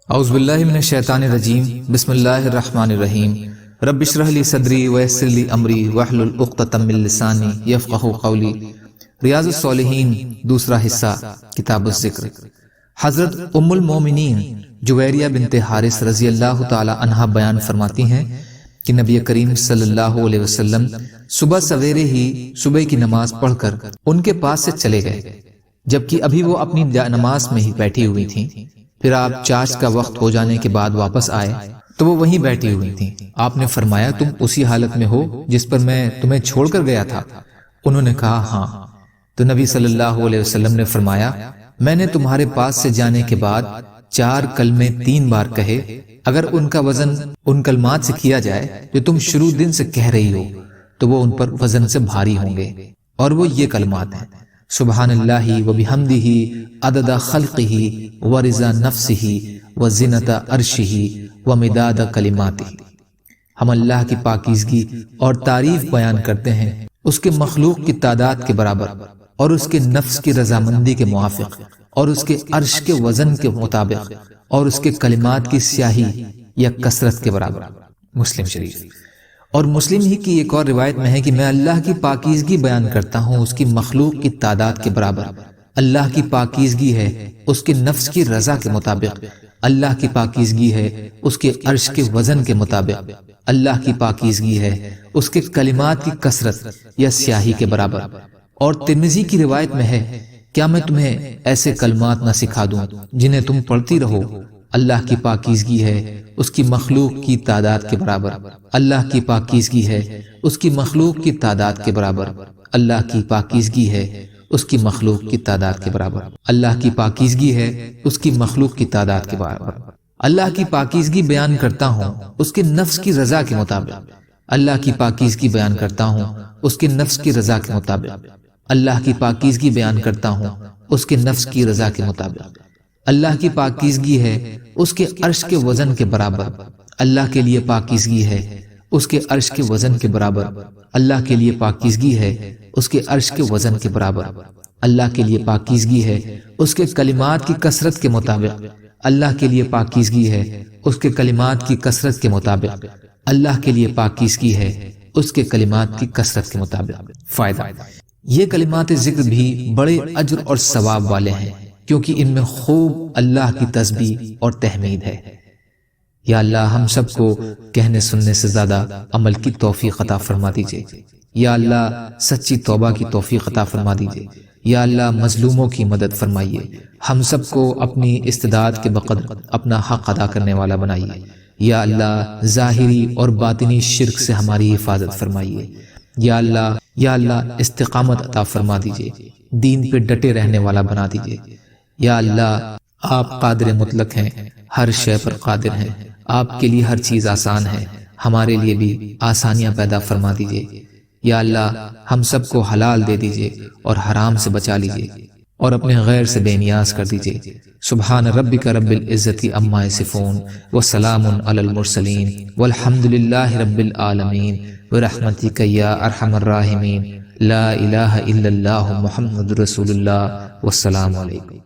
اعوذ باللہ من الشیطان الرجیم بسم اللہ الرحمن الرحیم رب اشرح لی صدری ویسر لی امری واحلل عقدۃ من لسانی یفقہوا قولی۔ ریاض الصالحین دوسرا حصہ، کتاب الذکر۔ حضرت ام المومنین جویریہ بنت حارث رضی اللہ تعالی عنہا بیان فرماتی ہیں کہ نبی کریم صلی اللہ علیہ وسلم صبح سویرے ہی صبح کی نماز پڑھ کر ان کے پاس سے چلے گئے، جبکہ ابھی وہ اپنی نماز میں ہی بیٹھی ہوئی تھیں۔ پھر آپ چاش کا وقت ہو جانے کے بعد واپس آئے تو وہ وہیں بیٹھی ہوئی تھیں۔ آپ نے فرمایا، تم اسی حالت میں ہو جس پر میں تمہیں چھوڑ کر گیا تھا؟ انہوں نے کہا، ہاں۔ تو نبی صلی اللہ علیہ وسلم نے فرمایا، میں نے تمہارے پاس سے جانے کے بعد 4 کلمے 3 بار کہے، اگر ان کا وزن ان کلمات سے کیا جائے جو تم شروع دن سے کہہ رہی ہو تو وہ ان پر وزن سے بھاری ہوں گے، اور وہ یہ کلمات ہیں: سبحان اللہ وبحمدہ عدد خلقہ ورضا نفسہ وزنۃ عرشہ ومداد کلماتہ۔ ہم اللہ کی پاکیزگی اور تعریف بیان کرتے ہیں اس کے مخلوق کی تعداد کے برابر، اور اس کے نفس کی رضامندی کے موافق، اور اس کے عرش کے وزن کے مطابق، اور اس کے کلمات کی سیاہی یا کثرت کے برابر۔ مسلم شریف۔ اور مسلم ہی کی ایک اور روایت میں ہے کہ میں اللہ کی پاکیزگی بیان کرتا ہوں اس کی مخلوق کی تعداد کے برابر۔ اللہ کی پاکیزگی ہے اس کے نفس کی رضا کے مطابق، اللہ کی پاکیزگی ہے اس کے عرش کے وزن کے مطابق، اللہ کی پاکیزگی ہے اس کے کلمات کی کثرت یا سیاہی کے برابر۔ اور ترمذی کی روایت میں ہے، کیا میں تمہیں ایسے کلمات نہ سکھا دوں جنہیں تم پڑھتی رہو؟ اللہ کی پاکیزگی ہے اس کی مخلوق کی تعداد کے برابر، اللہ کی پاکیزگی ہے اس کی مخلوق کی تعداد کے برابر، اللہ کی پاکیزگی ہے اس کی مخلوق کی تعداد کے برابر، اللہ کی پاکیزگی ہے اس کی مخلوق کی تعداد کے برابر۔ اللہ کی پاکیزگی بیان کرتا ہوں اس کے نفس کی رضا کے مطابق، اللہ کی پاکیزگی بیان کرتا ہوں اس کے نفس کی رضا کے مطابق، اللہ کی پاکیزگی بیان کرتا ہوں اس کے نفس کی رضا کے مطابق۔ اللہ کی پاکیزگی ہے اس کے عرش کے وزن کے برابر، اللہ کے لیے پاکیزگی ہے اس کے عرش کے وزن کے برابر، اللہ کے لیے پاکیزگی ہے اس کے عرش کے وزن کے برابر، اللہ کے لیے پاکیزگی ہے اس کے کلمات کی کثرت کے مطابق، اللہ کے لیے پاکیزگی ہے اس کے کلمات کی کثرت کے مطابق، اللہ کے لیے پاکیزگی ہے اس کے کلمات کی کثرت کے مطابق۔ فائدہ: یہ کلمات ذکر بھی بڑے اجر اور ثواب والے ہیں، کیونکہ ان میں خوب اللہ کی تسبیح اور تحمید ہے۔ یا اللہ ہم سب کو کہنے سننے سے زیادہ عمل کی توفیق عطا فرما دیجئے۔ یا اللہ سچی توبہ کی توفیق عطا فرما دیجئے۔ یا اللہ مظلوموں کی مدد فرمائیے، ہم سب کو اپنی استعداد کے بقدر اپنا حق ادا کرنے والا بنائیے۔ یا اللہ ظاہری اور باطنی شرک سے ہماری حفاظت فرمائیے۔ یا اللہ استقامت عطا فرما دیجئے، دین پہ ڈٹے رہنے والا بنا دیجئے۔ یا اللہ آپ قادر مطلق ہیں، ہر شے پر قادر ہیں، آپ کے لیے ہر چیز آسان ہے، ہمارے لیے بھی آسانیاں پیدا فرما دیجئے۔ یا اللہ ہم سب کو حلال دے دیجئے اور حرام سے بچا لیجئے، اور اپنے غیر سے بے نیاز کر دیجئے۔ سبحان ربک رب العزت عما یصفون وسلام علی المرسلین والحمد للہ رب العالمین برحمتک یا ارحم الراحمین۔ لا الہ الا اللہ محمد رسول اللہ، والسلام علیکم۔